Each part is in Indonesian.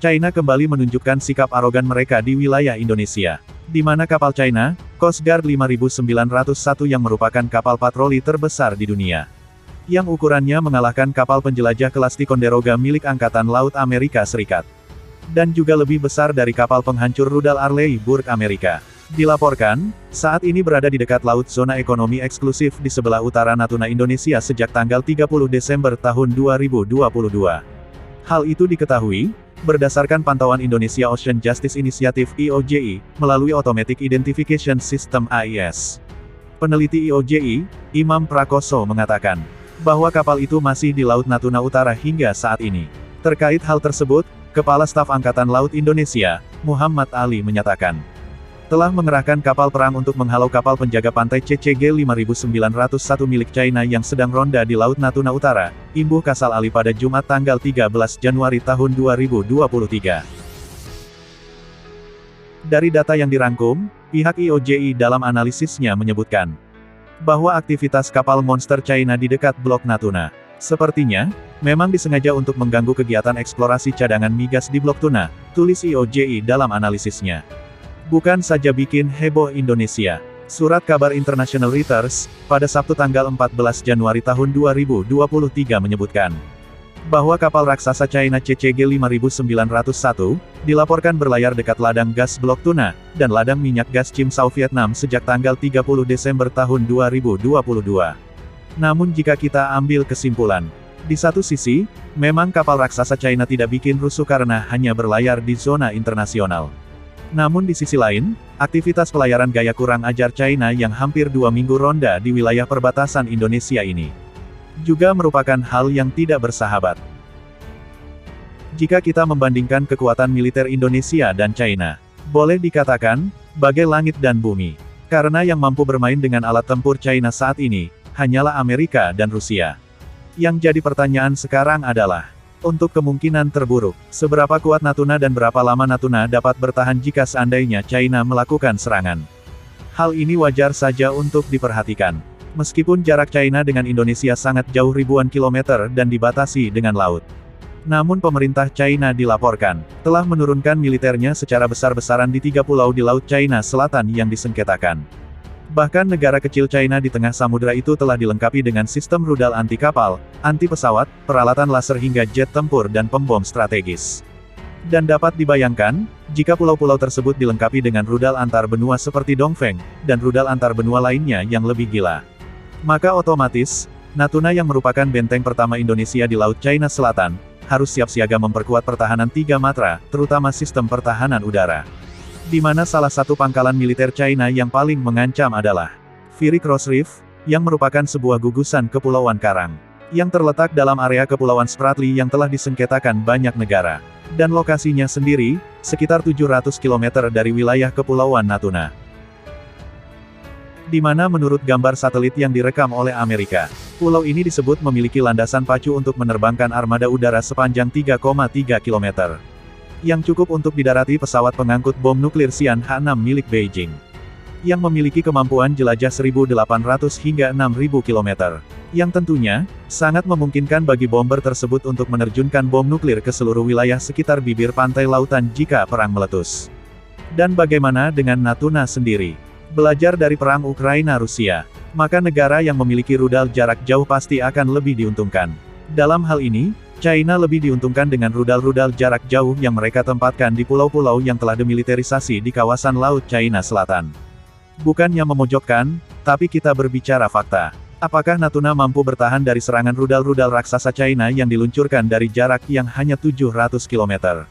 China kembali menunjukkan sikap arogan mereka di wilayah Indonesia, di mana kapal China, Coast Guard 5901 yang merupakan kapal patroli terbesar di dunia, yang ukurannya mengalahkan kapal penjelajah kelas Ticonderoga milik Angkatan Laut Amerika Serikat, dan juga lebih besar dari kapal penghancur rudal Arleigh Burke Amerika, dilaporkan, saat ini berada di dekat laut zona ekonomi eksklusif di sebelah utara Natuna Indonesia sejak tanggal 30 Desember tahun 2022. Hal itu diketahui, berdasarkan pantauan Indonesia Ocean Justice Initiative (IOJI), melalui Automatic Identification System (AIS). Peneliti IOJI, Imam Prakoso mengatakan, bahwa kapal itu masih di Laut Natuna Utara hingga saat ini. Terkait hal tersebut, Kepala Staf Angkatan Laut Indonesia, Muhammad Ali menyatakan, telah mengerahkan kapal perang untuk menghalau kapal penjaga pantai CCG 5901 milik China yang sedang ronda di Laut Natuna Utara, imbuh Kasal Ali pada Jumat tanggal 13 Januari tahun 2023. Dari data yang dirangkum, pihak IOJI dalam analisisnya menyebutkan bahwa aktivitas kapal monster China di dekat Blok Natuna sepertinya memang disengaja untuk mengganggu kegiatan eksplorasi cadangan migas di Blok Tuna, tulis IOJI dalam analisisnya. Bukan saja bikin heboh Indonesia. Surat kabar internasional Reuters, pada Sabtu tanggal 14 Januari tahun 2023 menyebutkan bahwa kapal raksasa China CCG 5901, dilaporkan berlayar dekat ladang gas Blok Tuna, dan ladang minyak gas Chim Sao Vietnam sejak tanggal 30 Desember tahun 2022. Namun jika kita ambil kesimpulan, di satu sisi, memang kapal raksasa China tidak bikin rusuh karena hanya berlayar di zona internasional. Namun di sisi lain, aktivitas pelayaran gaya kurang ajar China yang hampir 2 minggu ronda di wilayah perbatasan Indonesia ini juga merupakan hal yang tidak bersahabat. Jika kita membandingkan kekuatan militer Indonesia dan China, boleh dikatakan, bagai langit dan bumi. Karena yang mampu bermain dengan alat tempur China saat ini, hanyalah Amerika dan Rusia. Yang jadi pertanyaan sekarang adalah, untuk kemungkinan terburuk, seberapa kuat Natuna dan berapa lama Natuna dapat bertahan jika seandainya China melakukan serangan. Hal ini wajar saja untuk diperhatikan. Meskipun jarak China dengan Indonesia sangat jauh ribuan kilometer dan dibatasi dengan laut. Namun pemerintah China dilaporkan, telah menurunkan militernya secara besar-besaran di 3 pulau di Laut China Selatan yang disengketakan. Bahkan negara kecil China di tengah samudera itu telah dilengkapi dengan sistem rudal anti kapal, anti pesawat, peralatan laser hingga jet tempur dan pembom strategis. Dan dapat dibayangkan, jika pulau-pulau tersebut dilengkapi dengan rudal antar benua seperti Dongfeng, dan rudal antar benua lainnya yang lebih gila, maka otomatis, Natuna yang merupakan benteng pertama Indonesia di Laut China Selatan, harus siap siaga memperkuat pertahanan 3 matra, terutama sistem pertahanan udara. Di mana salah satu pangkalan militer China yang paling mengancam adalah Fury Cross Reef, yang merupakan sebuah gugusan kepulauan karang, yang terletak dalam area Kepulauan Spratly yang telah disengketakan banyak negara. Dan lokasinya sendiri, sekitar 700 km dari wilayah Kepulauan Natuna. Di mana menurut gambar satelit yang direkam oleh Amerika, pulau ini disebut memiliki landasan pacu untuk menerbangkan armada udara sepanjang 3,3 km. Yang cukup untuk didarati pesawat pengangkut bom nuklir Xi'an H6 milik Beijing. Yang memiliki kemampuan jelajah 1.800 hingga 6.000 km. Yang tentunya, sangat memungkinkan bagi bomber tersebut untuk menerjunkan bom nuklir ke seluruh wilayah sekitar bibir pantai lautan jika perang meletus. Dan bagaimana dengan Natuna sendiri? Belajar dari perang Ukraina-Rusia, maka negara yang memiliki rudal jarak jauh pasti akan lebih diuntungkan. Dalam hal ini, China lebih diuntungkan dengan rudal-rudal jarak jauh yang mereka tempatkan di pulau-pulau yang telah demiliterisasi di kawasan Laut China Selatan. Bukannya memojokkan, tapi kita berbicara fakta. Apakah Natuna mampu bertahan dari serangan rudal-rudal raksasa China yang diluncurkan dari jarak yang hanya 700 km?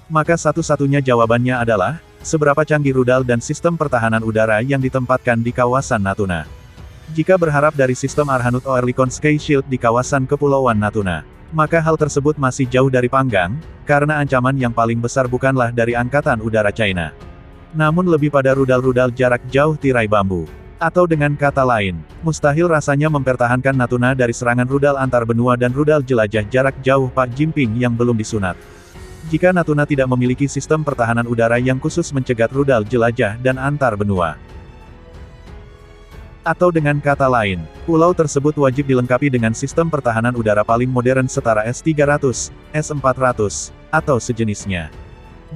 Maka satu-satunya jawabannya adalah, seberapa canggih rudal dan sistem pertahanan udara yang ditempatkan di kawasan Natuna. Jika berharap dari sistem Arhanud Oerlikon Sky Shield di kawasan Kepulauan Natuna, maka hal tersebut masih jauh dari panggang, karena ancaman yang paling besar bukanlah dari Angkatan Udara China. Namun lebih pada rudal-rudal jarak jauh tirai bambu. Atau dengan kata lain, mustahil rasanya mempertahankan Natuna dari serangan rudal antar benua dan rudal jelajah jarak jauh Pak Jinping yang belum disunat. Jika Natuna tidak memiliki sistem pertahanan udara yang khusus mencegat rudal jelajah dan antar benua. Atau dengan kata lain, pulau tersebut wajib dilengkapi dengan sistem pertahanan udara paling modern setara S-300, S-400, atau sejenisnya.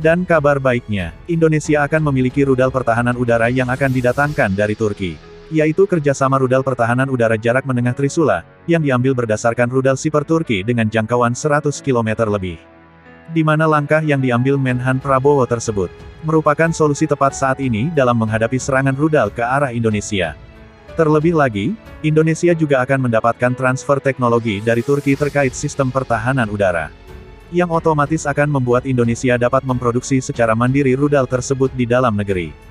Dan kabar baiknya, Indonesia akan memiliki rudal pertahanan udara yang akan didatangkan dari Turki, yaitu kerjasama rudal pertahanan udara jarak menengah Trisula, yang diambil berdasarkan rudal Siper Turki dengan jangkauan 100 km lebih. Di mana langkah yang diambil Menhan Prabowo tersebut, merupakan solusi tepat saat ini dalam menghadapi serangan rudal ke arah Indonesia. Terlebih lagi, Indonesia juga akan mendapatkan transfer teknologi dari Turki terkait sistem pertahanan udara, yang otomatis akan membuat Indonesia dapat memproduksi secara mandiri rudal tersebut di dalam negeri.